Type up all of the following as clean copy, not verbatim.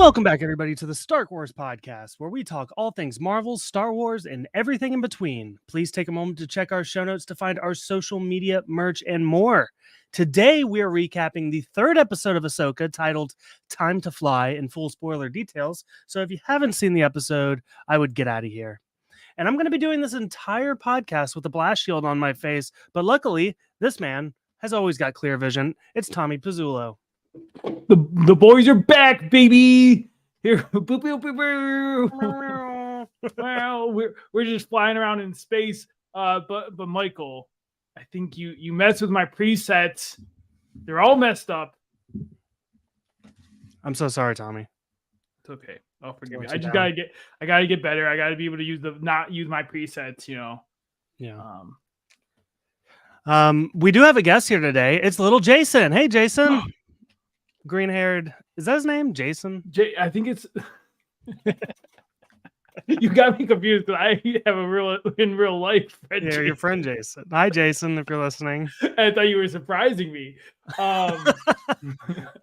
Welcome back, everybody, to the Star Wars podcast, where we talk all things Marvel, Star Wars, and everything in between. Please take a moment to check our show notes to find our social media, merch, and more. Today, we are recapping the third episode of Ahsoka, titled Time to Fly, in full spoiler details. So if you haven't seen the episode, I would get out of here. And I'm going to be doing this entire podcast with a blast shield on my face, but luckily, this man has always got clear vision. It's Tommy Pizzullo. The boys are back, baby. Here, boop, boop, boop, boop. Well, we're just flying around in space. But Michael, I think you messed with my presets. They're all messed up. I'm so sorry, Tommy. It's okay. Oh, forgive me. I gotta get better. I gotta be able to not use my presets. Yeah. We do have a guest here today. It's little Jason. Hey, Jason. Green-haired. Is that his name? Jason? I think it's. You got me confused because I have in real life friend. Yeah, your friend Jason. Hi, Jason, if you're listening. I thought you were surprising me. That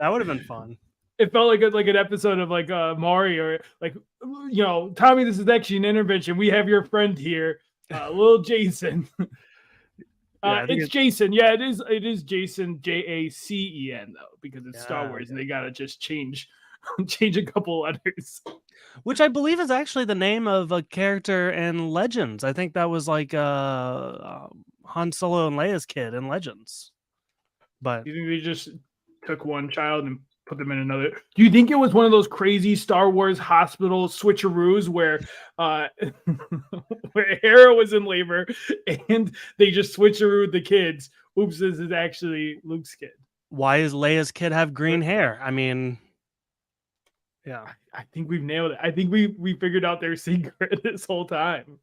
would have been fun. It felt like an episode of Maury or Tommy. This is actually an intervention. We have your friend here, little Jason. It's Jason. Yeah, it is Jason, Jacen though, because it's Star Wars and they gotta just change a couple letters. Which I believe is actually the name of a character in Legends. I think that was like Han Solo and Leia's kid in Legends. But you think they just took one child and put them in another? Do you think it was one of those crazy Star Wars hospital switcheroos where where Hera was in labor and they just switcherooed the kids? Oops, this is actually Luke's kid. Why does Leia's kid have green hair? I mean, yeah. I think we've nailed it. I think we figured out their secret this whole time.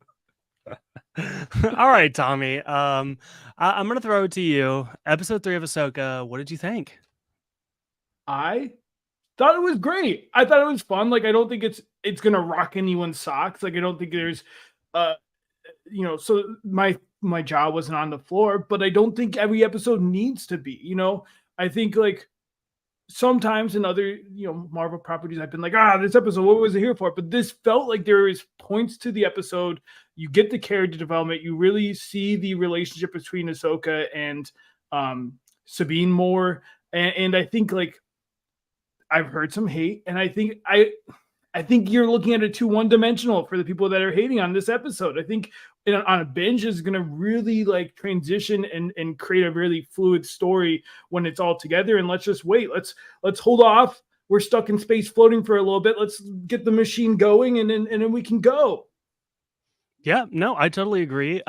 All right, Tommy. I'm going to throw it to you. Episode 3 of Ahsoka. What did you think? I thought it was great. I thought it was fun. Like, I don't think it's gonna rock anyone's socks. Like, I don't think there's so my jaw wasn't on the floor, but I don't think every episode needs to be. I think like sometimes in other Marvel properties I've been like, this episode, what was it here for? But this felt like there is points to the episode. You get the character development, you really see the relationship between Ahsoka and Sabine more. And I think like I've heard some hate, and I think you're looking at it too one-dimensional for the people that are hating on this episode. I think on a binge is going to really like transition and create a really fluid story when it's all together. And let's just wait. Let's hold off. We're stuck in space floating for a little bit. Let's get the machine going, and then we can go. Yeah, no, I totally agree.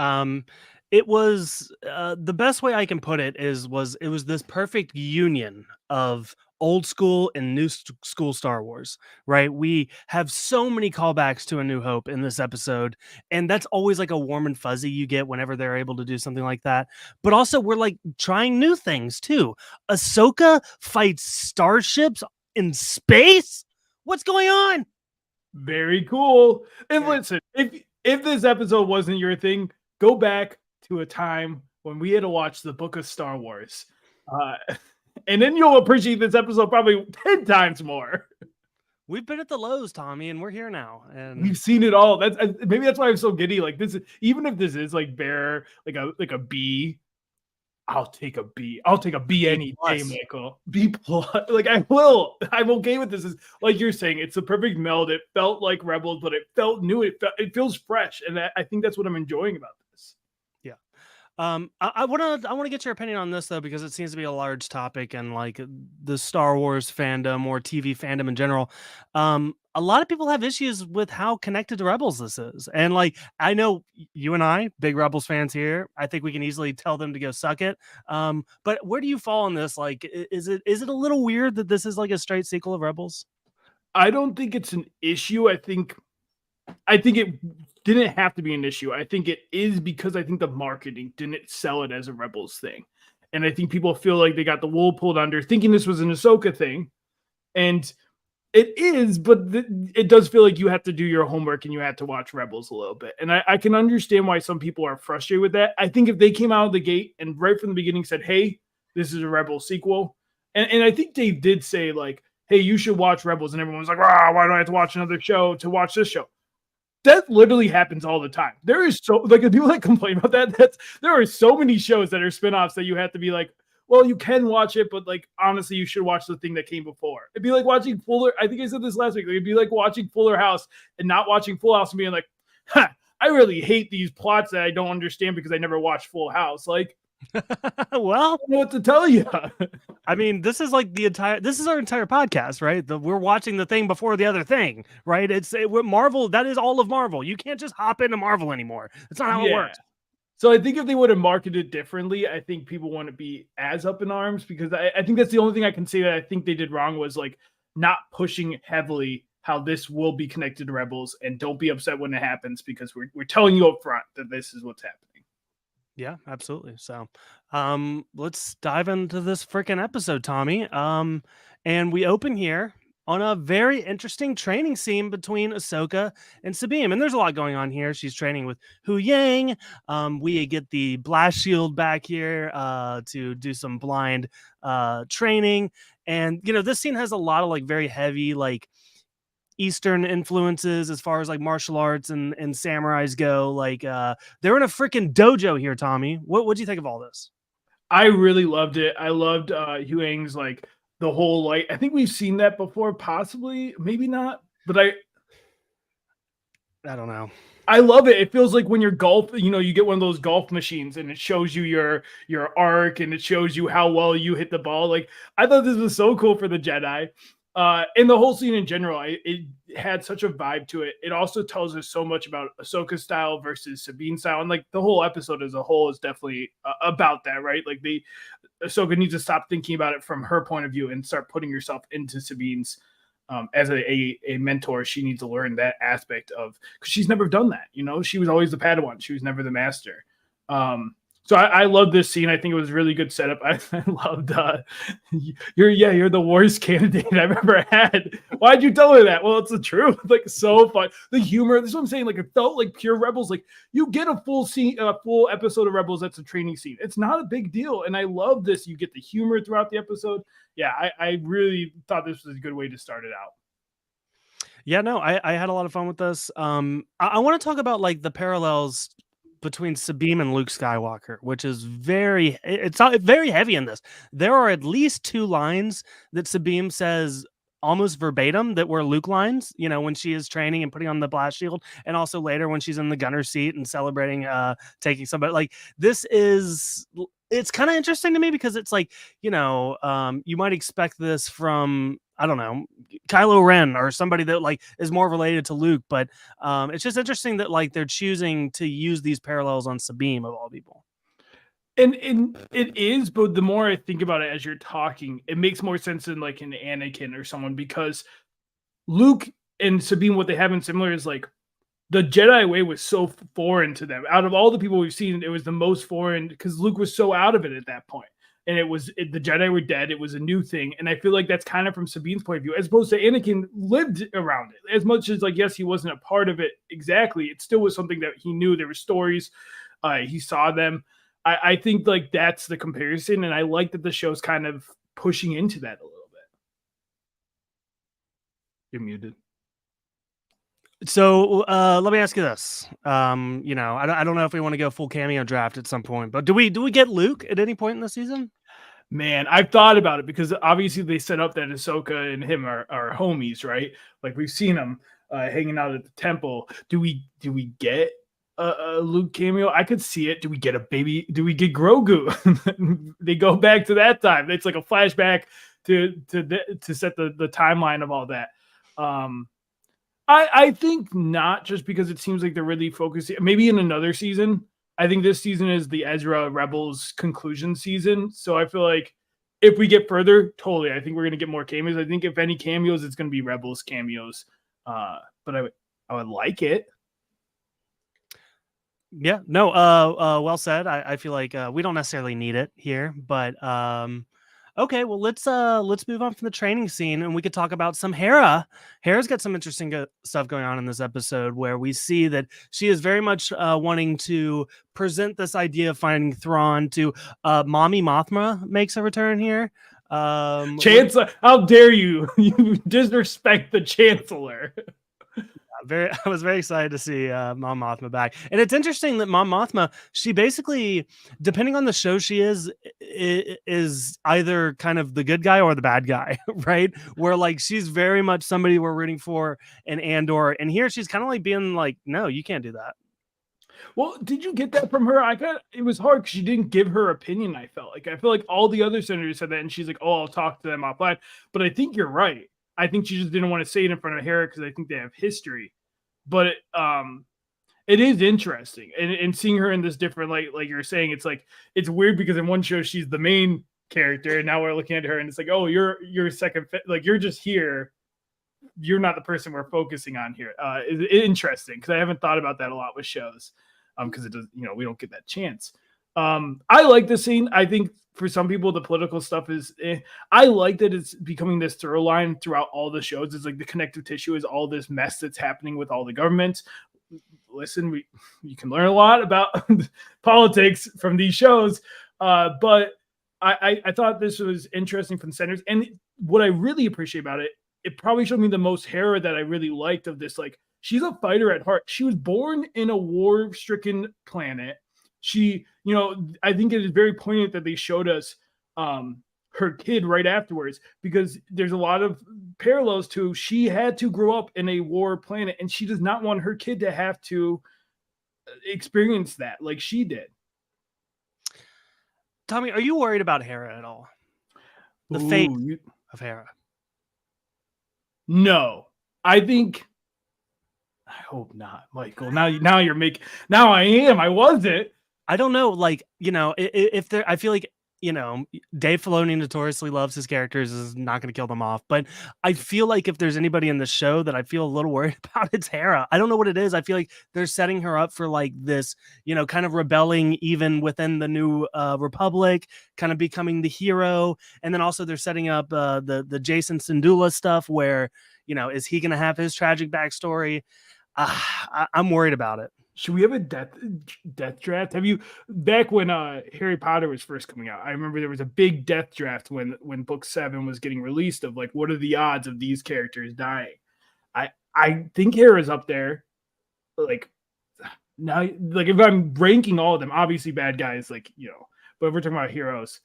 It was the best way I can put it was this perfect union of old school and new school Star Wars, right? We have so many callbacks to A New Hope in this episode, and that's always like a warm and fuzzy you get whenever they're able to do something like that. But also we're like trying new things too. Ahsoka fights starships in space? What's going on? Very cool. And listen, if this episode wasn't your thing, go back to a time when we had to watch the Book of Star Wars. And then you'll appreciate this episode probably 10 times more. We've been at the lows, Tommy, and we're here now. And we've seen it all. Maybe that's why I'm so giddy. Like this, even if this is like bare, like a B, I'll take a B. I'll take a B any day, Michael. B plus. Like I will. I'm okay with this. Like you're saying, it's the perfect meld. It felt like Rebels, but it felt new. It feels fresh, and I think that's what I'm enjoying about this. Yeah. I want to get your opinion on this though, because it seems to be a large topic and like the Star Wars fandom or TV fandom in general. A lot of people have issues with how connected to Rebels this is, and like I know you and I, big Rebels fans here, I think we can easily tell them to go suck it. But where do you fall on this? Like, is it a little weird that this is like a straight sequel of Rebels? I don't think it's an issue. I think it didn't have to be an issue. I think it is because I think the marketing didn't sell it as a Rebels thing. And I think people feel like they got the wool pulled under thinking this was an Ahsoka thing. And it is, but it does feel like you have to do your homework and you have to watch Rebels a little bit. And I can understand why some people are frustrated with that. I think if they came out of the gate and right from the beginning said, hey, this is a Rebels sequel. And I think they did say like, hey, you should watch Rebels, and everyone's like, why do I have to watch another show to watch this show? That literally happens all the time. There is so like the people that complain about that. There are so many shows that are spinoffs that you have to be like, well, you can watch it, but like honestly, you should watch the thing that came before. It'd be like watching Fuller. I think I said this last week. It'd be like watching Fuller House and not watching Full House and being like, huh, I really hate these plots that I don't understand because I never watched Full House. Like, Well, I don't know what to tell you. I mean, this is like this is our entire podcast, right? We're watching the thing before the other thing, right? We're Marvel. That is all of Marvel. You can't just hop into Marvel anymore. That's not how it Yeah. works. So I think if they would have marketed differently, I think people wouldn't be as up in arms because I think that's the only thing I can say that I think they did wrong was like not pushing heavily how this will be connected to Rebels and don't be upset when it happens because we're telling you up front that this is what's happening. Yeah, absolutely. So, let's dive into this freaking episode, Tommy. And we open here on a very interesting training scene between Ahsoka and Sabine. And there's a lot going on here. She's training with Hu Yang. We get the blast shield back here to do some blind training. And this scene has a lot of like very heavy, like Eastern influences as far as like martial arts and samurais go. Like they're in a freaking dojo here, Tommy. What do you think of all this? I really loved it. I loved Huang's like the whole like I think we've seen that before, possibly, maybe not, but I don't know. I love it. It feels like when you're golf, you get one of those golf machines and it shows you your arc and it shows you how well you hit the ball. Like I thought this was so cool for the Jedi. And the whole scene in general, it had such a vibe to it. It also tells us so much about Ahsoka's style versus Sabine's style, and like the whole episode as a whole is definitely about that, right? Like Ahsoka needs to stop thinking about it from her point of view and start putting herself into Sabine's as a mentor. She needs to learn that aspect of because she's never done that. She was always the Padawan. She was never the master. So I love this scene. I think it was really good setup. I loved you're the worst candidate I've ever had. Why'd you tell her that? Well, it's the truth. Like so fun. The humor. This is what I'm saying. Like it felt like pure Rebels. Like you get a full scene, a full episode of Rebels. That's a training scene. It's not a big deal, and I love this. You get the humor throughout the episode. Yeah, I really thought this was a good way to start it out. Yeah, no, I had a lot of fun with this. I want to talk about like the parallels between Sabine and Luke Skywalker, which is it's very heavy in this. There are at least two lines that Sabine says almost verbatim that were Luke lines, when she is training and putting on the blast shield, and also later when she's in the gunner seat and celebrating taking somebody. Like it's kind of interesting to me because it's like, you might expect this from, I don't know, Kylo Ren or somebody that like is more related to Luke, but it's just interesting that like they're choosing to use these parallels on Sabine of all people. And it is, but the more I think about it as you're talking, it makes more sense than like an Anakin or someone because Luke and Sabine, what they have in similar is like the Jedi way was so foreign to them. Out of all the people we've seen, it was the most foreign because Luke was so out of it at that point. And the Jedi were dead. It was a new thing. And I feel like that's kind of from Sabine's point of view, as opposed to Anakin lived around it. As much as like, yes, he wasn't a part of it exactly. It still was something that he knew. There were stories. He saw them. I think like that's the comparison. And I like that the show's kind of pushing into that a little bit. You're muted. So let me ask you this. I don't know if we want to go full cameo draft at some point, but do we get Luke at any point in the season? Man, I've thought about it because obviously they set up that Ahsoka and him are homies, right? Like we've seen them hanging out at the temple. Do we get a Luke cameo? I could see it. Do we get a baby? Do we get Grogu? They go back to that time. It's like a flashback to set the timeline of all that. I think not, just because it seems like they're really focusing. Maybe in another season. I think this season is the Ezra Rebels conclusion season. So I feel like if we get further, totally, I think we're gonna get more cameos. I think if any cameos, it's gonna be Rebels cameos. But I would like it. Yeah, no, well said. I feel like we don't necessarily need it here, but okay, well let's move on from the training scene and we could talk about some Hera. Hera's got some interesting stuff going on in this episode where we see that she is very much wanting to present this idea of finding Thrawn to Mommy Mothma makes a return here. Chancellor, how dare you? You disrespect the Chancellor. I was very excited to see Mon Mothma back, and it's interesting that Mon Mothma, she basically, depending on the show she is either kind of the good guy or the bad guy, right? Where like she's very much somebody we're rooting for in Andor, and here she's kind of like being like, no, you can't do that. Well, did you get that from her? It was hard because she didn't give her opinion. I feel like all the other senators said that, and she's like, "Oh, I'll talk to them offline." But I think you're right. I think she just didn't want to say it in front of Hera because I think they have history. But it is interesting, and seeing her in this different light, like you're saying, it's like it's weird because in one show she's the main character, and now we're looking at her, and it's like, oh, you're second, like you're just here. You're not the person we're focusing on here. It's interesting because I haven't thought about that a lot with shows, because it does, we don't get that chance. I like the scene. I think for some people the political stuff is I like that it's becoming this through line throughout all the shows. It's like the connective tissue is all this mess that's happening with all the governments. Listen, you can learn a lot about politics from these shows, but I thought this was interesting from the senators. And what I really appreciate about it, it probably showed me the most Hera that I really liked of this. Like, she's a fighter at heart. She was born in a war-stricken planet. She, I think it is very poignant that they showed us her kid right afterwards, because there's a lot of parallels to she had to grow up in a war planet, and she does not want her kid to have to experience that like she did. Tommy, are you worried about Hera at all? The fate of Hera? No, I hope not, Michael. Now you're making. Now I am. I wasn't. I don't know. Like, if there, I feel like, Dave Filoni notoriously loves his characters, is not going to kill them off. But I feel like if there's anybody in the show that I feel a little worried about, it's Hera. I don't know what it is. I feel like they're setting her up for like this, kind of rebelling even within the new Republic, kind of becoming the hero. And then also they're setting up the Jason Syndulla stuff where, is he going to have his tragic backstory? I'm worried about it. Should we have a death draft? Have you, back when Harry Potter was first coming out, I remember there was a big death draft when book 7 was getting released of like, what are the odds of these characters dying? I think Hera's up there. Like, now, like if I'm ranking all of them, obviously bad guys, like, but if we're talking about heroes,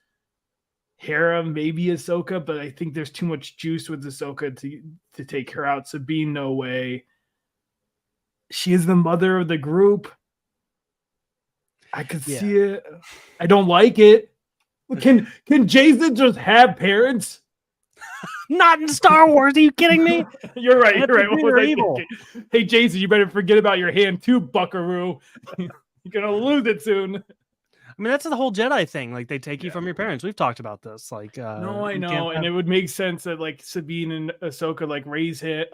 Hera, maybe Ahsoka, but I think there's too much juice with Ahsoka to take her out. Sabine, no way. She is the mother of the group. I could see it. I don't like it. Can Jason just have parents? Not in Star Wars. Are you kidding me? You're right. You're right. What was I thinking? Hey, Jason, you better forget about your hand too, buckaroo. You're gonna lose it soon. I mean, that's the whole Jedi thing. Like, they take you from your parents. We've talked about this. Like, no, I know, and it would make sense that like Sabine and Ahsoka like raise hit.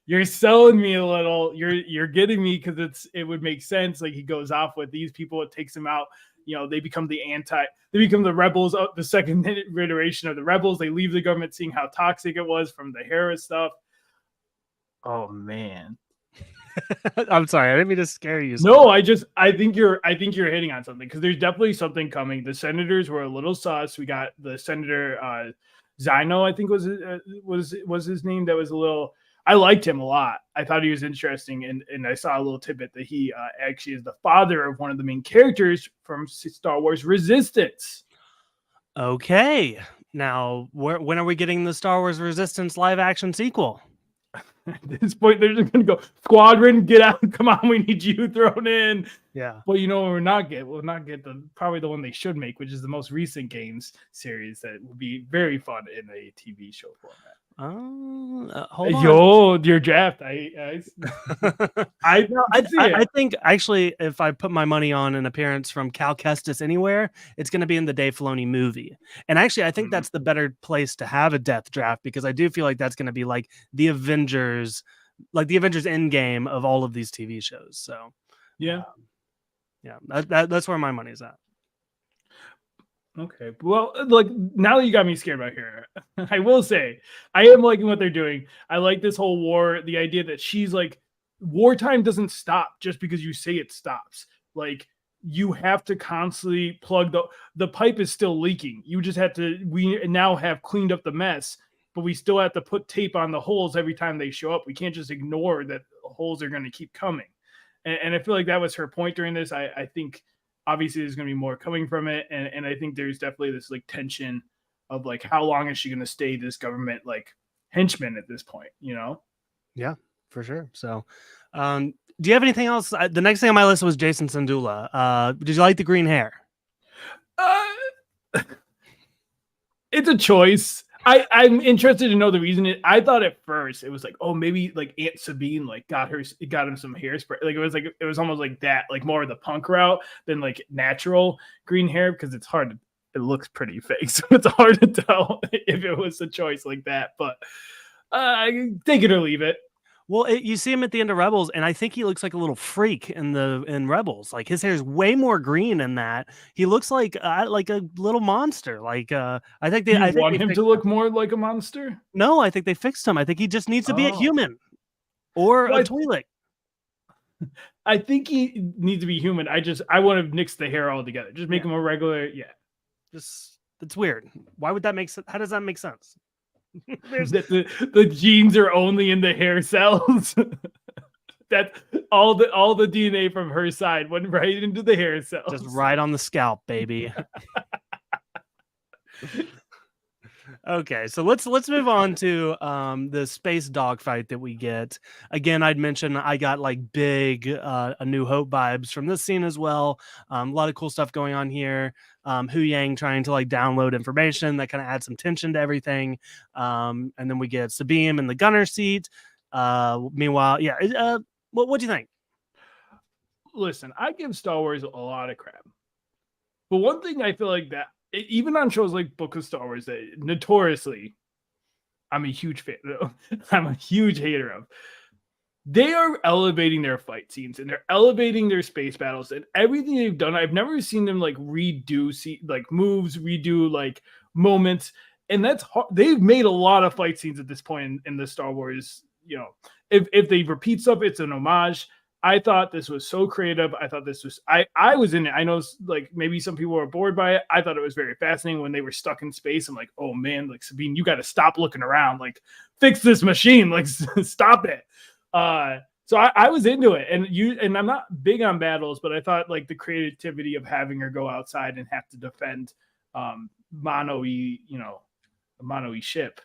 You're selling me a little. You're getting me because it would make sense. Like, he goes off with these people, it takes him out. They become they become the rebels, the second iteration of the rebels. They leave the government, seeing how toxic it was from the Hera stuff. Oh man. I'm sorry, I didn't mean to scare you. No, I think you're hitting on something, because there's definitely something coming. The senators were a little sus. We got the senator Zino, I think was his name. That was a little. I liked him a lot. I thought he was interesting, and I saw a little tidbit that he actually is the father of one of the main characters from Star Wars Resistance. Okay, now when are we getting the Star Wars Resistance live action sequel? At this point, they're just going to go, Squadron, get out. Come on, we need you thrown in. Yeah. Well, we'll not get probably the one they should make, which is the most recent games series that would be very fun in a TV show format. Hold on. Your draft. I think actually, if I put my money on an appearance from Cal Kestis anywhere, it's going to be in the Dave Filoni movie. And actually, I think that's the better place to have a death draft, because I do feel like that's going to be like the Avengers Endgame of all of these TV shows. So yeah, that's where my money's at. Okay, well, like, now that you got me scared about Hera, I will say I am liking what they're doing. I like this whole war, the idea that she's like, wartime doesn't stop just because you say it stops. Like, you have to constantly plug the pipe is still leaking. You just have to we now have cleaned up the mess, but we still have to put tape on the holes every time they show up. We can't just ignore that holes are going to keep coming. And I feel like that was her point during this. I think obviously there's going to be more coming from it, and I think there's definitely this like tension of like how long is she going to stay this government like henchman at this point, you know? Yeah, for sure. So, do you have anything else? The next thing on my list was Jason Sandula. Did you like the green hair? Uh, it's a choice. I'm interested to know the reason. I thought at first it was like, oh, maybe like Aunt Sabine like got him some hairspray. Like it was almost like that, like more of the punk route than like natural green hair because it's hard to, it looks pretty fake, so it's hard to tell if it was a choice like that. But take it or leave it. Well, you see him at the end of Rebels, and I think he looks like a little freak in Rebels. Like his hair is way more green in that. He looks like a little monster. Like I think You they want him to look more like a monster? no, I think they fixed him. I think he just needs to be a Oh, human or a well, Twi'lek. I think he needs to be human. I want to nix the hair altogether. Just make Yeah, him a regular. Yeah, just it's weird. Why would that make sense? How does that make sense? There's that the genes are only in the hair cells. That all the DNA from her side went right into the hair just cells. right on the scalp, baby. Okay, so let's move on to the space dogfight that we get. Again, I'd mentioned I got like big A New Hope vibes from this scene as well. A lot of cool stuff going on here. Hu Yang trying to like download information that kind of adds some tension to everything. And then we get Sabine in the gunner seat. Meanwhile, yeah. What do you think? Listen, I give Star Wars a lot of crap, but one thing I feel like that even on shows like Book of Star Wars, that notoriously I'm a huge fan of, I'm a huge hater of. They are elevating their fight scenes and they're elevating their space battles and everything they've done. I've never seen them like redo like moves, redo like moments, and that's hard. They've made a lot of fight scenes at this point in the Star Wars. You know, if they repeat stuff, it's an homage. I thought this was so creative. I thought this was I was in it. I know like maybe some people were bored by it. I thought it was very fascinating when they were stuck in space. I'm like, oh man, like Sabine, you got to stop looking around. Like fix this machine. Like stop it. So I was into it, and I'm not big on battles, but I thought like the creativity of having her go outside and have to defend mono-y, a mono-y ship.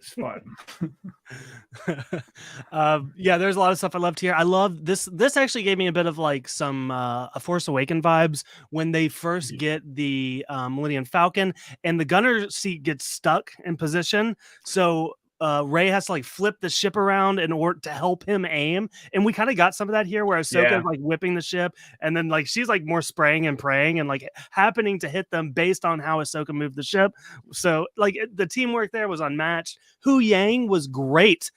It's fun. Yeah, there's a lot of stuff I loved here. I love this. This actually gave me a bit of like some a Force Awaken vibes when they first get the Millennium Falcon and the gunner seat gets stuck in position. So Ray has to like flip the ship around in order to help him aim, and we kind of got some of that here, where Ahsoka is like whipping the ship, and then like she's like more spraying and praying and like happening to hit them based on how Ahsoka moved the ship. So like the teamwork there was unmatched. Hu Yang was great.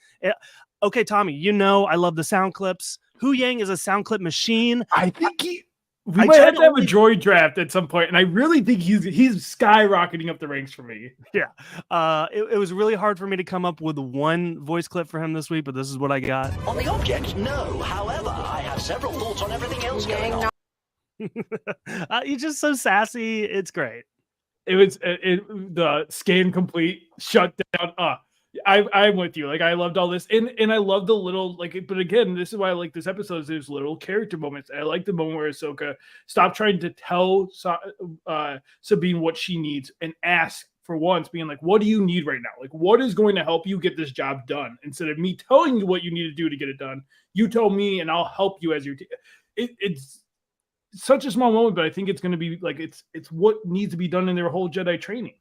Okay, Tommy, I love the sound clips. Hu Yang is a sound clip machine. I think we might have to have a droid draft at some point, and I really think he's skyrocketing up the ranks for me. Yeah. It was really hard for me to come up with one voice clip for him this week, but this is what I got. On the object, no. However, I have several thoughts on everything else going on. He's just so sassy. It's great. It was the scan complete shut down. I'm with you. Like I loved all this, and I love the little like. But again, this is why I like this episode. Is there's little character moments. I like the moment where Ahsoka stopped trying to tell Sabine what she needs and ask for once, being like, "What do you need right now? Like, what is going to help you get this job done?" Instead of me telling you what you need to do to get it done, you tell me, and I'll help you as your team. It's such a small moment, but I think it's going to be like it's what needs to be done in their whole Jedi training.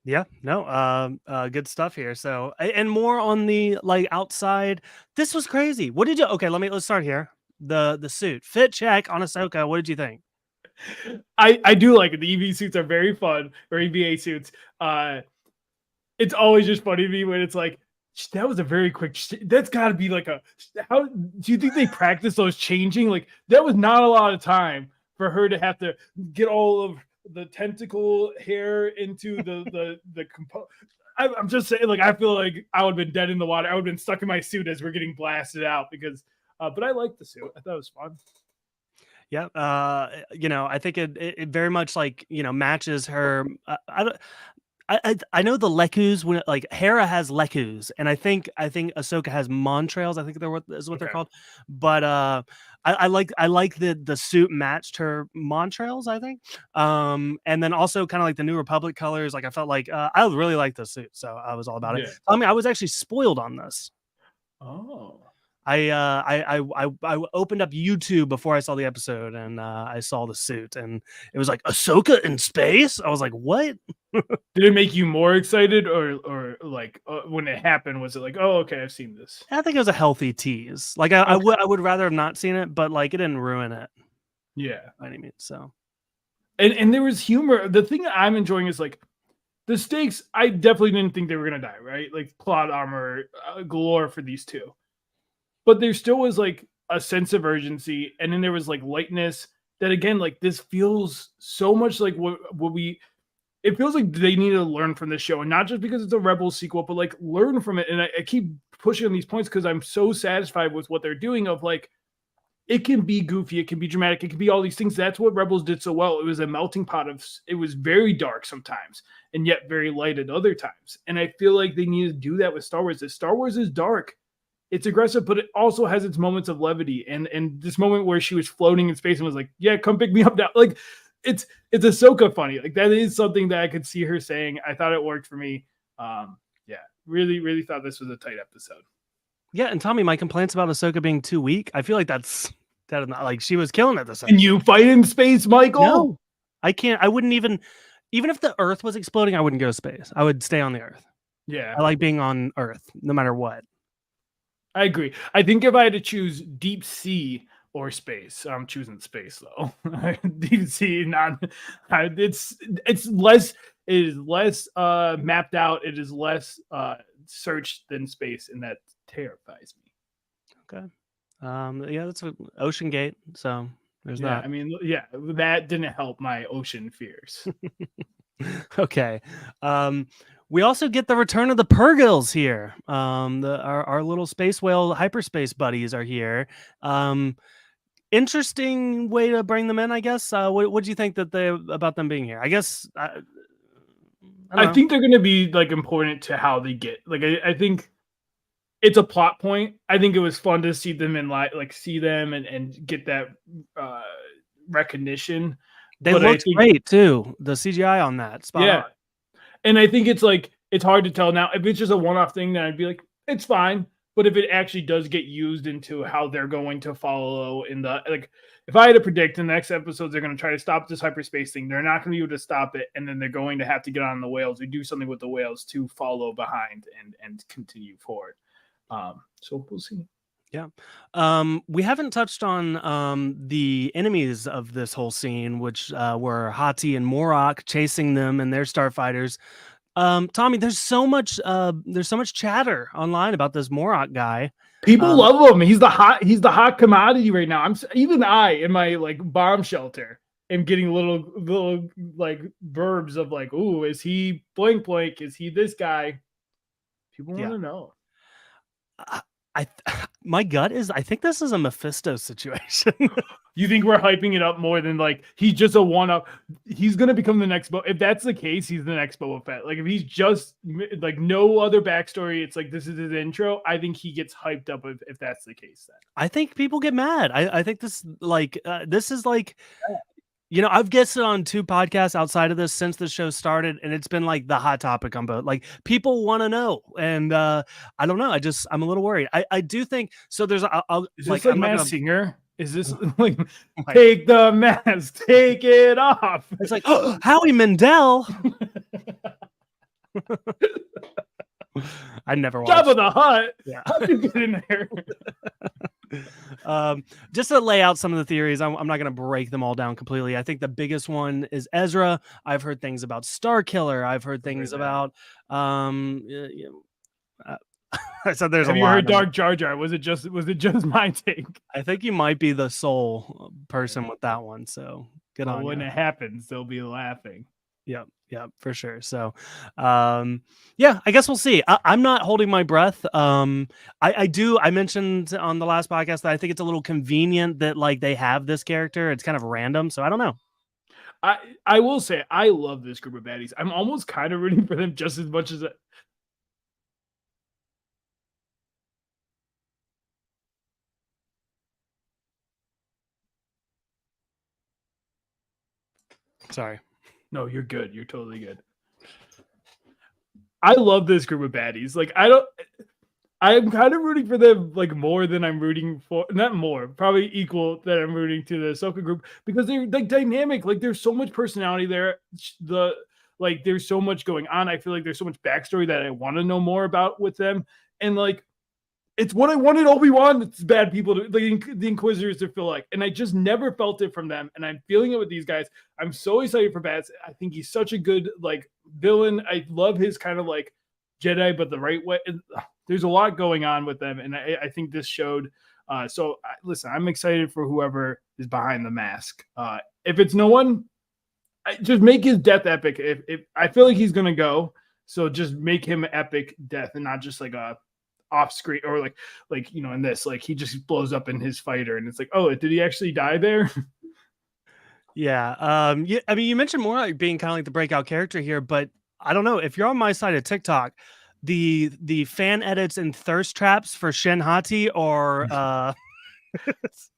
Yeah, no, good stuff here. So, and more on the like outside. This was crazy. What did you? Okay, let's start here. The suit fit check on Ahsoka. What did you think? I do like it. The EV suits are very fun, or EVA suits. It's always just funny to me when it's like that was a very quick. That's got to be like how do you think they practice those changing? Like that was not a lot of time for her to have to get all of the tentacle hair into the compo. I'm just saying, like I feel like I would have been dead in the water. I would have been stuck in my suit as we're getting blasted out because. But I liked the suit. I thought it was fun. Yeah, I think it very much like matches her. I don't. I know the Lekus when like Hera has Lekus, and I think Ahsoka has Montrails. I think they're what is what they're Okay. called. But I like the suit matched her Montrails. I think, and then also kind of like the New Republic colors. Like I felt like I really liked the suit, so I was all about it. Yeah. I mean, I was actually spoiled on this. Oh. I opened up YouTube before I saw the episode, and I saw the suit, and it was like Ahsoka in space. I was like, what? Did it make you more excited, or like when it happened, was it like, oh, okay, I've seen this? I think it was a healthy tease. Like I Okay. would rather have not seen it, but like it didn't ruin it Yeah. by any means. So And there was humor. The thing that I'm enjoying is like the stakes. I definitely didn't think they were gonna die, right? Like plot armor galore for these two, but there still was like a sense of urgency, and then there was like lightness. That again, like this feels so much like what we. It feels like they need to learn from this show, and not just because it's a Rebels sequel, but like learn from it. And I keep pushing on these points because I'm so satisfied with what they're doing. Of like, it can be goofy, it can be dramatic, it can be all these things. That's what Rebels did so well. It was a melting pot of. It was very dark sometimes, and yet very light at other times. And I feel like they need to do that with Star Wars. That Star Wars is dark, it's aggressive, but it also has its moments of levity. And this moment where she was floating in space and was like, "Yeah, come pick me up now." Like it's Ahsoka funny. Like that is something that I could see her saying. I thought it worked for me. Yeah, really, really thought this was a tight episode. yeah, and Tommy, my complaints about Ahsoka being too weak, I feel like that is not like she was killing it this Can you fight in space, Michael? No, I can't. I wouldn't even if the Earth was exploding, I wouldn't go to space. I would stay on the Earth. Yeah, I like being on Earth, no matter what. I agree. I think if I had to choose deep sea or space, I'm choosing space though. Deep sea, not it's less. It is less mapped out. It is less searched than space, and that terrifies me. Okay. Yeah, that's an Ocean Gate. So there's Yeah, that. I mean, yeah, that didn't help my ocean fears. Okay. We also get the return of the Purgils here. Our little space whale hyperspace buddies are here. Interesting way to bring them in, I guess. What do you think about them being here? I guess I don't I know. think they're going to be like important to how they get. Like, I think it's a plot point. I think it was fun to see them in like see them and get that recognition. They But looked great too. The CGI on that spot yeah, on. and I think it's like it's hard to tell now. If it's just a one-off thing, then I'd be like, it's fine. But if it actually does get used into how they're going to follow in the like, if I had to predict in the next episodes, they're going to try to stop this hyperspace thing. They're not going to be able to stop it, and then they're going to have to get on the whales or do something with the whales to follow behind and continue forward. So we'll see. Yeah. We haven't touched on the enemies of this whole scene, which were Hati and Morak chasing them and their starfighters. Tommy, there's so much chatter online about this Morak guy. People love him. He's the hot commodity right now. Even I in my like bomb shelter am getting little like verbs of like, "Ooh, is he blank blank? Is he this guy?" People want to know. My gut is I think this is a Mephisto situation. You think we're hyping it up more than like he's just a one-up? He's gonna become the next If that's the case, he's the next Boba Fett. Like if he's just like no other backstory, it's like this is his intro. I think he gets hyped up if that's the case. Then I think people get mad. I think this is like. I've guested on 2 podcasts outside of this since the show started, and it's been like the hot topic on both. Like people want to know, and I don't know. I'm a little worried. I do think so. Is this like Masked Singer? Is this like Like, take the mask, take it off? It's like Howie Mandel. I never watched. Jabba the Hutt. Yeah. How'd you get in there? Just to lay out some of the theories, I'm not going to break them all down completely. I think the biggest one is Ezra. I've heard things about Starkiller. I've heard things about I said there's Have a you lot. heard Dark Jar Jar? Was it just my take? I think you might be the sole person with that one. So good on when you. it happens, they'll be laughing. Yeah, for sure. So, yeah, I guess we'll see. I'm not holding my breath. I mentioned on the last podcast that I think it's a little convenient that like they have this character. It's kind of random, so I don't know. I will say I love this group of baddies. I'm almost kind of rooting for them just as much as Sorry. No, you're good. You're totally good. I love this group of baddies. Like I'm kind of rooting for them like more than I'm rooting for, not more, probably equal that I'm rooting to the Ahsoka group because they're like dynamic. Like there's so much personality there. There's so much going on. I feel like there's so much backstory that I want to know more about with them. And like it's what I wanted Obi-Wan. It's bad people to the Inquisitors to feel like, and I just never felt it from them. And I'm feeling it with these guys. I'm so excited for Bats. I think he's such a good like villain. I love his kind of like Jedi, but the right way. There's a lot going on with them, and I think this showed. Listen, I'm excited for whoever is behind the mask. If it's no one, just make his death epic. If I feel like he's gonna go, so just make him epic death and not just like a off screen or like in this like he just blows up in his fighter and it's like, oh, did he actually die there? Yeah. Yeah. I mean, you mentioned more like being kind of like the breakout character here, but I don't know if you're on my side of TikTok, the fan edits and thirst traps for Shin Hati or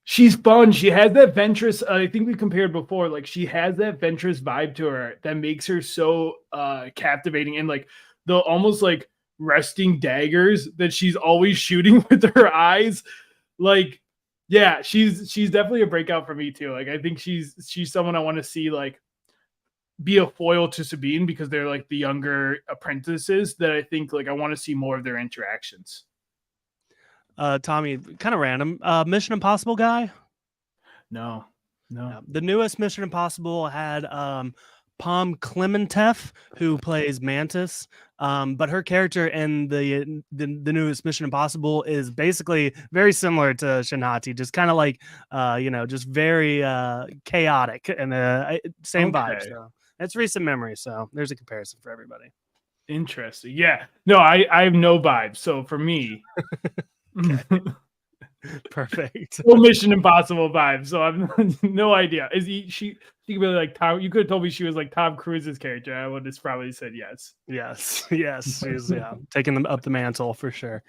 She's fun. She has that Ventress. I think we compared before. Like she has that Ventress vibe to her that makes her so captivating and like the almost like resting daggers that she's always shooting with her eyes. Like, yeah, she's definitely a breakout for me too. Like I think she's someone I want to see like be a foil to Sabine because they're like the younger apprentices that I think like I want to see more of their interactions. Tommy, kind of random. Mission Impossible guy. No. The newest Mission Impossible had Pom Klementieff, who plays Mantis. But her character in the newest Mission Impossible is basically very similar to Shin Hati, just kind of like just very chaotic and same vibe. So it's recent memory. So there's a comparison for everybody. Interesting. Yeah. No, I have no vibe. So for me, perfect. Full Mission Impossible vibe. So I've no idea. Is she could be like Tom? You could have told me she was like Tom Cruise's character. I would have probably said yes. Yes. She's taking them up the mantle for sure.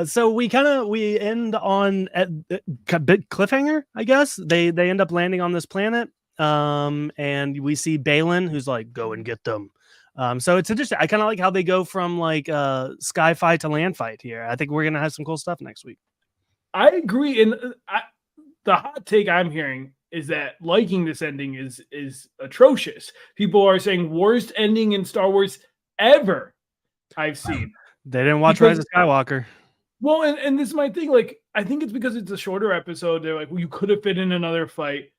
So we end on a bit cliffhanger, I guess. They end up landing on this planet. And we see Balin, who's like, go and get them. So it's interesting. I kind of like how they go from like sky fight to land fight here. I think we're gonna have some cool stuff next week. I agree, and the hot take I'm hearing is that liking this ending is atrocious. People are saying worst ending in Star Wars ever I've seen. They didn't watch Rise of Skywalker. Well, and this is my thing. Like, I think it's because it's a shorter episode. They're like, well, you could have fit in another fight.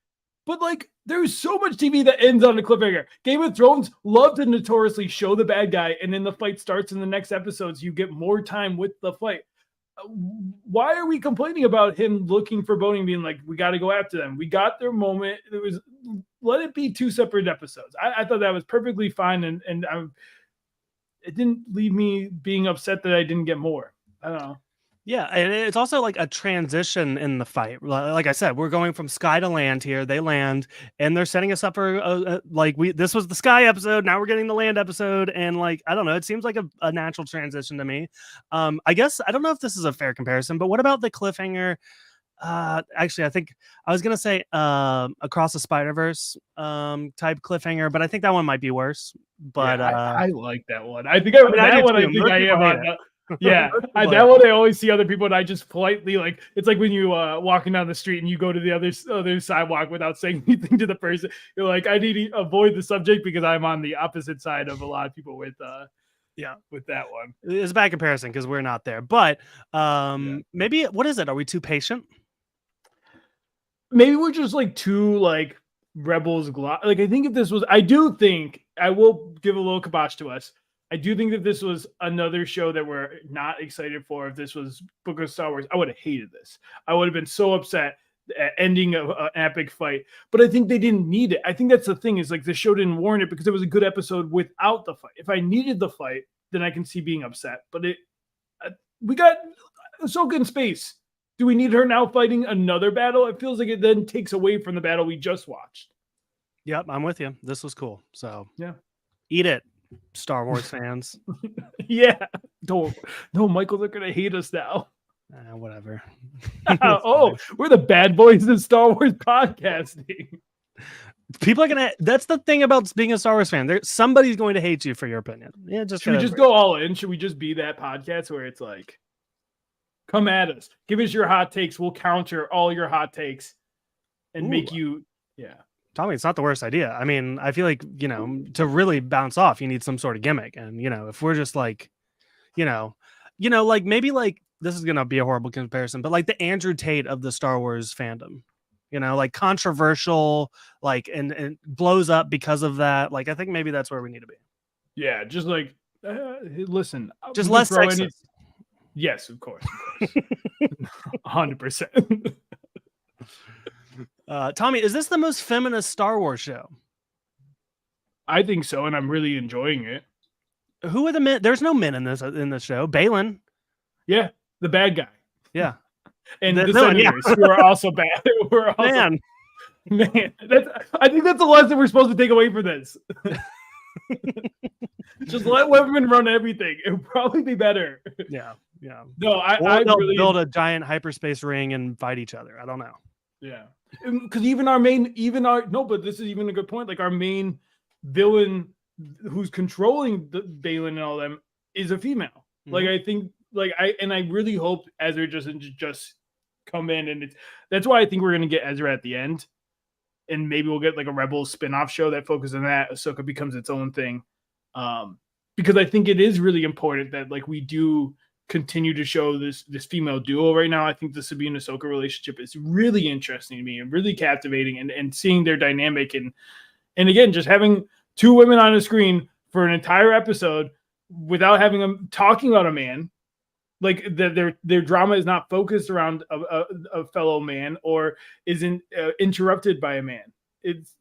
But like, there's so much TV that ends on a cliffhanger. Game of Thrones loved to notoriously show the bad guy, and then the fight starts in the next episodes. You get more time with the fight. Why are we complaining about him looking for Boning, being like, we got to go after them? We got their moment. Let it be 2 separate episodes. I thought that was perfectly fine, and it didn't leave me being upset that I didn't get more. I don't know. Yeah, and it's also like a transition in the fight. Like I said, we're going from sky to land here. They land, and they're setting us up for this was the sky episode. Now we're getting the land episode, and like I don't know, it seems like a natural transition to me. I guess I don't know if this is a fair comparison, but what about the cliffhanger? Actually, I think I was gonna say Across the Spider-Verse type cliffhanger, but I think that one might be worse. But yeah, I like that one. I think I am on. Yeah, that one I always see other people, and I just politely like. It's like when you walking down the street and you go to the other sidewalk without saying anything to the person. You're like, I need to avoid the subject because I'm on the opposite side of a lot of people with with that one. It's a bad comparison because we're not there. But maybe what is it? Are we too patient? Maybe we're just like too like rebels. Like I think if this was, I do think I will give a little kibosh to us. I do think that this was another show that we're not excited for. If this was Book of Star Wars, I would have hated this. I would have been so upset ending of an epic fight. But I think they didn't need it. I think that's the thing, is like the show didn't warrant it because it was a good episode without the fight. If I needed the fight, then I can see being upset. But we got Ahsoka in space. Do we need her now fighting another battle? It feels like it then takes away from the battle we just watched. Yep, I'm with you. This was cool. So yeah, eat it, Star Wars fans. Yeah, no, Michael, they're gonna hate us now. Whatever. Oh, we're the bad boys of Star Wars podcasting. People are gonna. That's the thing about being a Star Wars fan. Somebody's going to hate you for your opinion. Yeah, should we just go all in? Should we just be that podcast where it's like, come at us, give us your hot takes, we'll counter all your hot takes, and make you, yeah. Tommy, it's not the worst idea. I mean, I feel like, to really bounce off, you need some sort of gimmick, and if we're just like, like maybe like this is gonna be a horrible comparison, but like the Andrew Tate of the Star Wars fandom. Like controversial, like and blows up because of that. Like I think maybe that's where we need to be. Yeah, just like listen, just less sexist. Yes, of course. 100%. Tommy, is this the most feminist Star Wars show? I think so, and I'm really enjoying it. Who are the men? There's no men in this show. Balin. Yeah, the bad guy. Yeah. And the Senators, who are also bad. We're also, man. I think that's the lesson we're supposed to take away from this. Just let women run everything. It would probably be better. Yeah. No, I really build a giant hyperspace ring and fight each other. I don't know. Yeah, because but this is even a good point. Like our main villain, who's controlling the Balin and all them, is a female. Mm-hmm. Like I think. I really hope Ezra just come in, and that's why I think we're gonna get Ezra at the end, and maybe we'll get like a Rebels spin-off show that focuses on that. Ahsoka becomes its own thing, because I think it is really important that like we do continue to show this female duo right now. I think the Sabine Ahsoka relationship is really interesting to me and really captivating, and seeing their dynamic and again just having two women on a screen for an entire episode without having them talking about a man. Like their drama is not focused around a fellow man or isn't interrupted by a man. It's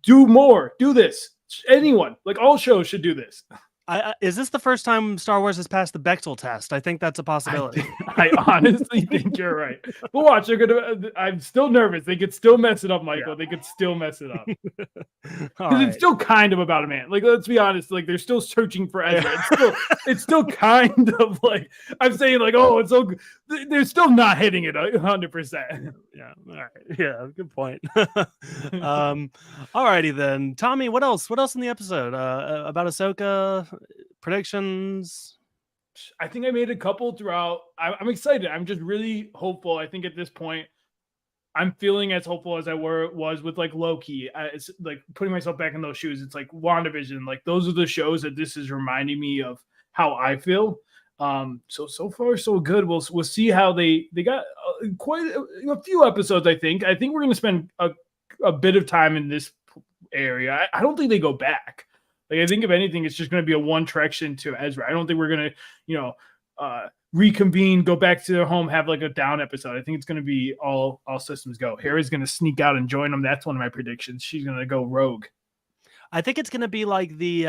do this. Anyone, like all shows should do this. Is this the first time Star Wars has passed the Bechdel test? I think that's a possibility. I honestly think you're right. But watch, I'm still nervous. They could still mess it up, Michael. Yeah. They could still mess it up. Because it's still kind of about a man. Like, let's be honest. Like, they're still searching for Ezra. It's still kind of like, I'm saying like, oh, it's so. They're still not hitting it 100%. Yeah. All right. Yeah. Good point. All righty then, Tommy. What else? What else in the episode about Ahsoka? Predictions? I think I made a couple throughout. I'm excited. I'm just really hopeful. I think at this point, I'm feeling as hopeful as I was with like Loki. It's like putting myself back in those shoes. It's like WandaVision. Like those are the shows that this is reminding me of how I feel. So far so good. We'll see how they got quite a few episodes. I think we're going to spend a bit of time in this area. I don't think they go back. Like I think if anything, it's just going to be a one direction to Ezra. I don't think we're going to, reconvene, go back to their home, have like a down episode. I think it's going to be all systems go. Hera's going to sneak out and join them. That's one of my predictions. She's going to go rogue. I think it's going to be like the,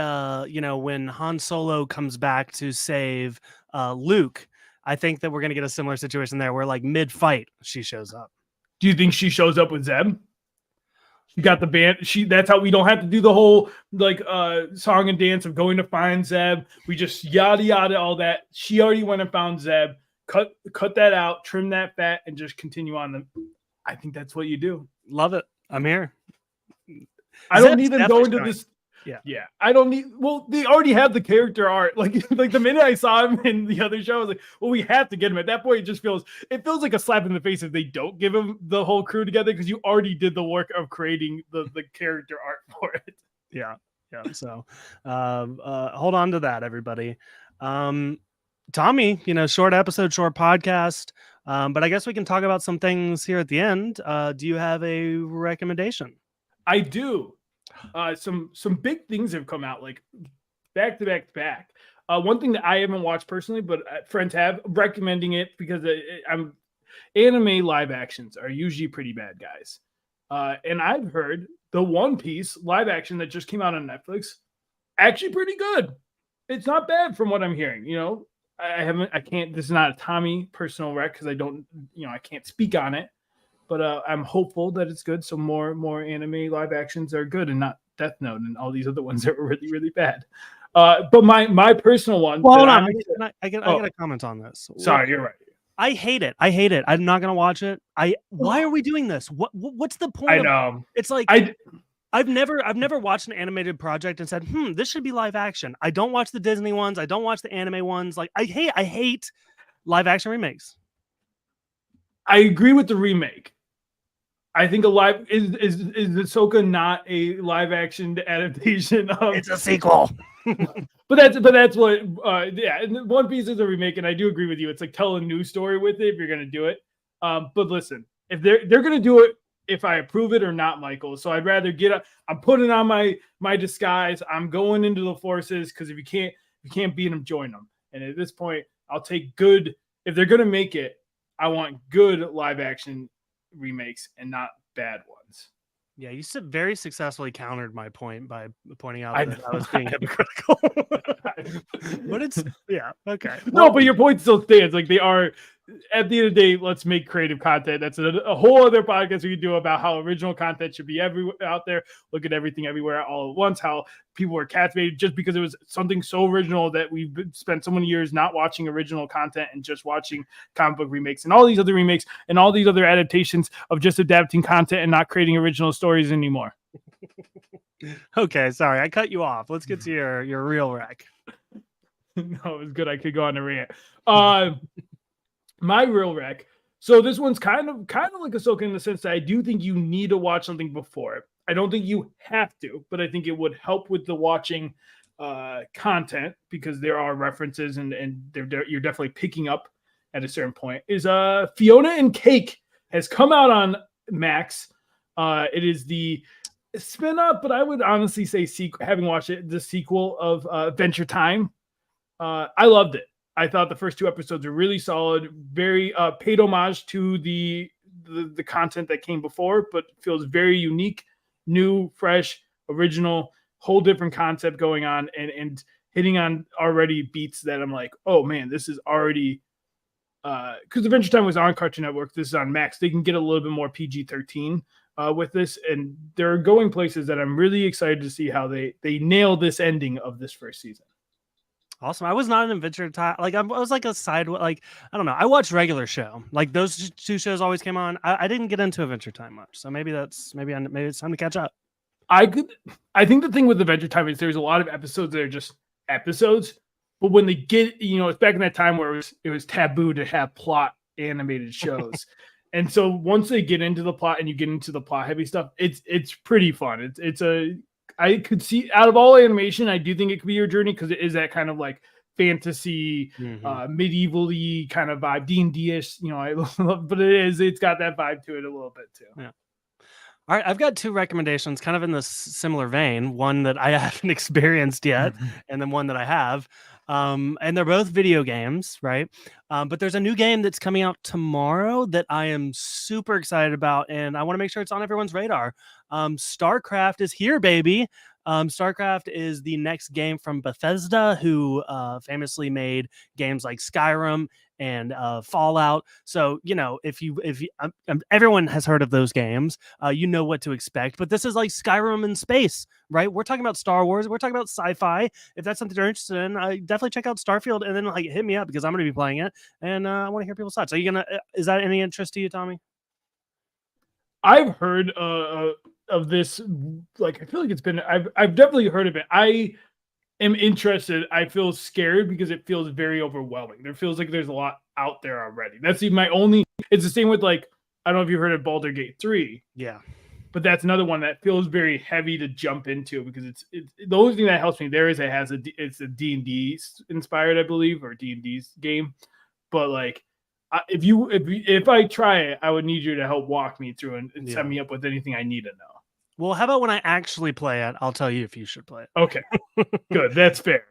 when Han Solo comes back to save Luke. I think that we're going to get a similar situation there where like mid-fight, she shows up. Do you think she shows up with Zeb? She got the band. That's how we don't have to do the whole like song and dance of going to find Zeb. We just yada yada all that. She already went and found Zeb. Cut that out, trim that fat, and just continue on them. I think that's what you do. Love it. I'm here. I don't need them going to this. Yeah. I don't need. Well, they already have the character art. Like the minute I saw him in the other show, I was like, well, we have to get him. At that point, it feels like a slap in the face if they don't give him the whole crew together because you already did the work of creating the character art for it. Yeah. So, hold on to that, everybody. Tommy, short episode, short podcast. But I guess we can talk about some things here at the end. Do you have a recommendation? I do. Some big things have come out like back to back. One thing that I haven't watched personally, but friends have, recommending it because anime live actions are usually pretty bad, guys. And I've heard the One Piece live action that just came out on Netflix actually pretty good. It's not bad from what I'm hearing. I can't. This is not a Tommy personal rec because I don't. I can't speak on it. But I'm hopeful that it's good. So more anime live actions are good and not Death Note and all these other ones that were really, really bad. But my personal one. Well, hold on. I got to comment on this. Sorry, you're right. I hate it. I'm not gonna watch it. Why are we doing this? What's the point? I know. It's like I've never watched an animated project and said, this should be live action. I don't watch the Disney ones. I don't watch the anime ones. Like I hate live action remakes. I agree with the remake. I think is Ahsoka not a live action adaptation of? It's a sequel. But that's what One Piece is a remake, and I do agree with you. It's like tell a new story with it if you're gonna do it. But listen, if they're gonna do it, if I approve it or not, Michael. So I'd rather I'm putting on my disguise. I'm going into the forces because if you can't beat them, join them. And at this point, I'll take good. If they're gonna make it, I want good live action remakes and not bad ones. Yeah, you very successfully countered my point by pointing out that I was being hypocritical. But it's okay. No, but your point still stands. Like they are. At the end of the day, let's make creative content. That's a whole other podcast we can do about how original content should be out there. Look at everything everywhere all at once. How people were captivated just because it was something so original that we've spent so many years not watching original content and just watching comic book remakes and all these other remakes and all these other adaptations of just adapting content and not creating original stories anymore. Okay, sorry, I cut you off. Let's get to your real rec. No, it was good. I could go on a rant. My real rec. So this one's kind of like Ahsoka in the sense that I do think you need to watch something before it. I don't think you have to, but I think it would help with the watching content because there are references and you're definitely picking up at a certain point. Is Fiona and Cake has come out on Max. It is the spin-off, but I would honestly say having watched it, the sequel of Adventure Time. I loved it. I thought the first 2 episodes were really solid, very paid homage to the content that came before, but feels very unique, new, fresh, original, whole different concept going on and hitting on already beats that I'm like, oh man, this is already because Adventure Time was on Cartoon Network. This is on Max. They can get a little bit more PG-13 with this, and they're going places that I'm really excited to see how they nail this ending of this first season. Awesome. I was not an Adventure Time. Like I was like a side. Like I don't know. I watched regular show. Like those 2 shows always came on. I didn't get into Adventure Time much. So maybe it's time to catch up. I think the thing with Adventure Time is there's a lot of episodes that are just episodes, but when they get, it's back in that time where it was taboo to have plot animated shows. And so once they get into the plot and you get into the plot heavy stuff, it's pretty fun. I could see out of all animation, I do think it could be your journey because it is that kind of like fantasy, medieval-y kind of vibe, D&D-ish, I love, but it's got that vibe to it a little bit too. Yeah. All right, I've got 2 recommendations kind of in this similar vein, one that I haven't experienced yet, and then one that I have. And they're both video games, right? But there's a new game that's coming out tomorrow that I am super excited about, and I want to make sure it's on everyone's radar. StarCraft is here, baby. StarCraft is the next game from Bethesda, who famously made games like Skyrim and Fallout. So, if you everyone has heard of those games, you know what to expect. But this is like Skyrim in space, right? We're talking about Star Wars. We're talking about sci-fi. If that's something you're interested in, definitely check out Starfield and then hit me up because I'm going to be playing it and I want to hear people's thoughts. Are you is that any interest to you, Tommy? I've heard of this. Like, I feel like I've definitely heard of it. I am interested. I feel scared because it feels very overwhelming. There feels like there's a lot out there already. That's my only. It's the same with I don't know if you heard of Baldur's Gate 3. Yeah. But that's another one that feels very heavy to jump into because it's the only thing that helps me there is it's a D&D inspired, I believe, or D&D's game. But if I try it, I would need you to help walk me through and set me up with anything I need to know. Well, how about when I actually play it, I'll tell you if you should play it. Okay, good. That's fair.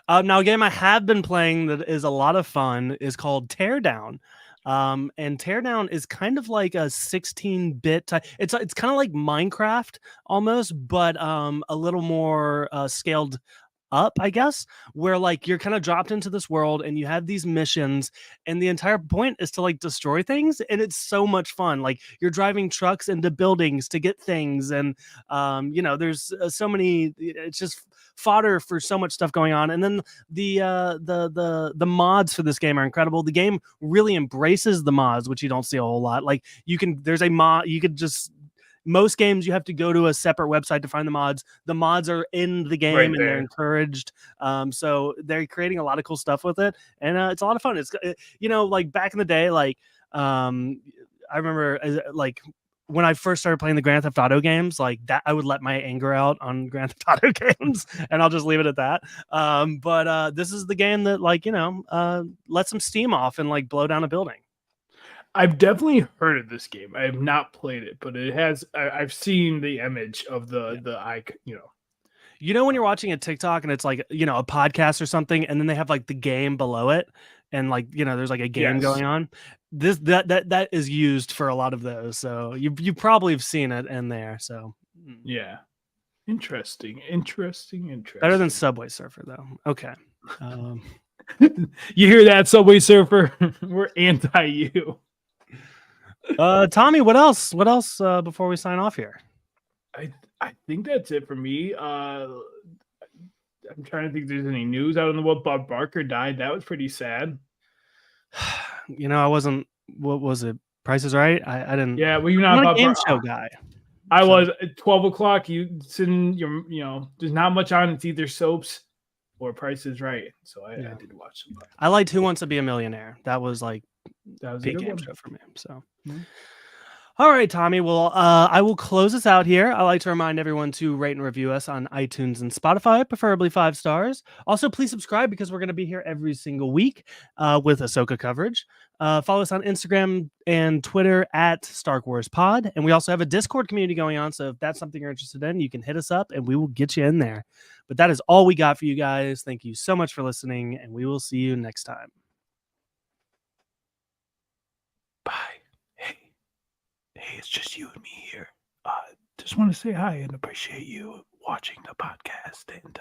Now, a game I have been playing that is a lot of fun is called Teardown. And Teardown is kind of like a 16-bit type. It's kind of like Minecraft almost, but a little more scaled up, I guess, where like you're kind of dropped into this world and you have these missions, and the entire point is to like destroy things, and it's so much fun. Like you're driving trucks into buildings to get things, and there's so many. It's just fodder for so much stuff going on. And then the mods for this game are incredible. The game really embraces the mods, which you don't see a whole lot. Like there's a mod you could just most games you have to go to a separate website to find the mods. The mods are in the game and they're encouraged. So they're creating a lot of cool stuff with it, and it's a lot of fun. It's like back in the day, like I remember like when I first started playing the Grand Theft Auto games, like that, I would let my anger out on Grand Theft Auto games, and I'll just leave it at that. But this is the game that lets some steam off and like blow down a building. I've definitely heard of this game. I have not played it, but it has. I've seen the image of the icon. When you're watching a TikTok and it's like a podcast or something, and then they have like the game below it, and like there's like a game going on. That is used for a lot of those. So you probably have seen it in there. So yeah, interesting. Better than Subway Surfer though. Okay. You hear that, Subway Surfer? We're anti you. Tommy, what else before we sign off here? I think that's it for me. I'm trying to think if there's any news out in the world. Bob Barker died. That was pretty sad. I wasn't. What was it? Price is Right. I didn't. Yeah, well, you're not a game show guy. I was at 12 o'clock. You sitting. There's not much on. It's either soaps or Price is Right. So I did watch some. I liked Who Wants to Be a Millionaire. That was a big game show for me. So. Mm-hmm. All right, Tommy. Well, I will close us out here. I like to remind everyone to rate and review us on iTunes and Spotify, preferably 5 stars. Also, please subscribe because we're going to be here every single week with Ahsoka coverage. Follow us on Instagram and Twitter at Stark Wars Pod. And we also have a Discord community going on. So if that's something you're interested in, you can hit us up and we will get you in there. But that is all we got for you guys. Thank you so much for listening, and we will see you next time. Bye. Hey, it's just you and me here. Just want to say hi and appreciate you watching the podcast. And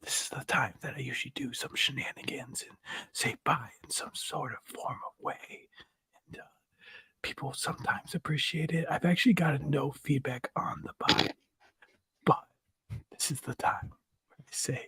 this is the time that I usually do some shenanigans and say bye in some sort of form of way. And people sometimes appreciate it. I've actually gotten no feedback on the bye, but this is the time where I say